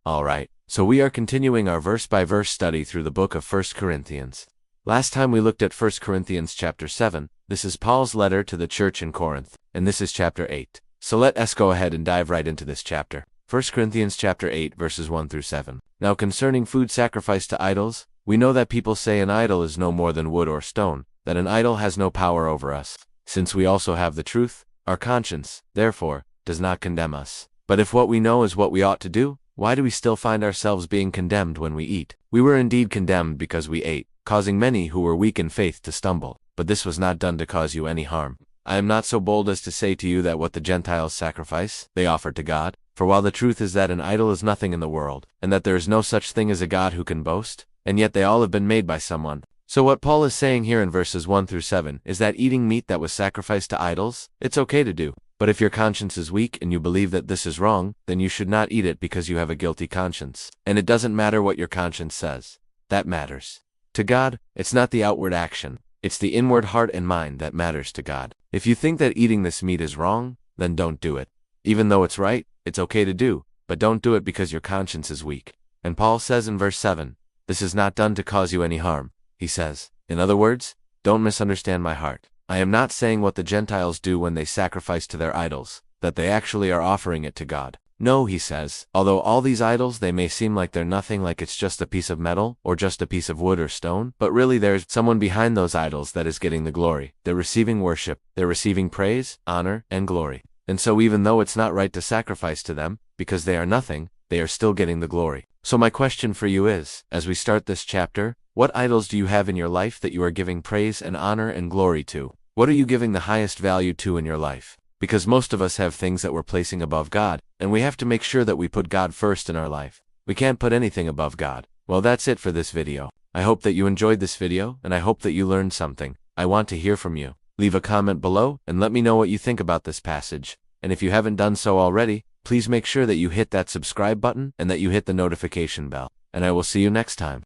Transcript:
Alright, so we are continuing our verse-by-verse study through the book of 1 Corinthians. Last time we looked at 1 Corinthians chapter 7, this is Paul's letter to the church in Corinth, and this is chapter 8. So let us go ahead and dive right into this chapter. 1 Corinthians chapter 8 verses 1 through 7. Now concerning food sacrificed to idols, we know that people say an idol is no more than wood or stone, that an idol has no power over us. Since we also have the truth, our conscience, therefore, does not condemn us. But if what we know is what we ought to do, why do we still find ourselves being condemned when we eat? We were indeed condemned because we ate, causing many who were weak in faith to stumble. But this was not done to cause you any harm. I am not so bold as to say to you that what the Gentiles sacrifice, they offer to God. For while the truth is that an idol is nothing in the world, and that there is no such thing as a God who can boast, and yet they all have been made by someone. So what Paul is saying here in verses 1 through 7 is that eating meat that was sacrificed to idols, it's okay to do. But if your conscience is weak and you believe that this is wrong, then you should not eat it because you have a guilty conscience. And it doesn't matter what your conscience says. That matters. To God, it's not the outward action. It's the inward heart and mind that matters to God. If you think that eating this meat is wrong, then don't do it. Even though it's right, it's okay to do, but don't do it because your conscience is weak. And Paul says in verse 7, this is not done to cause you any harm. He says, in other words, don't misunderstand my heart. I am not saying what the Gentiles do when they sacrifice to their idols, that they actually are offering it to God. No, he says, although all these idols they may seem like they're nothing, like it's just a piece of metal, or just a piece of wood or stone, but really there's someone behind those idols that is getting the glory. They're receiving worship, they're receiving praise, honor, and glory. And so even though it's not right to sacrifice to them, because they are nothing, they are still getting the glory. So my question for you is, as we start this chapter, what idols do you have in your life that you are giving praise and honor and glory to? What are you giving the highest value to in your life? Because most of us have things that we're placing above God, and we have to make sure that we put God first in our life. We can't put anything above God. Well, that's it for this video. I hope that you enjoyed this video, and I hope that you learned something. I want to hear from you. Leave a comment below, and let me know what you think about this passage. And if you haven't done so already, please make sure that you hit that subscribe button and that you hit the notification bell. And I will see you next time.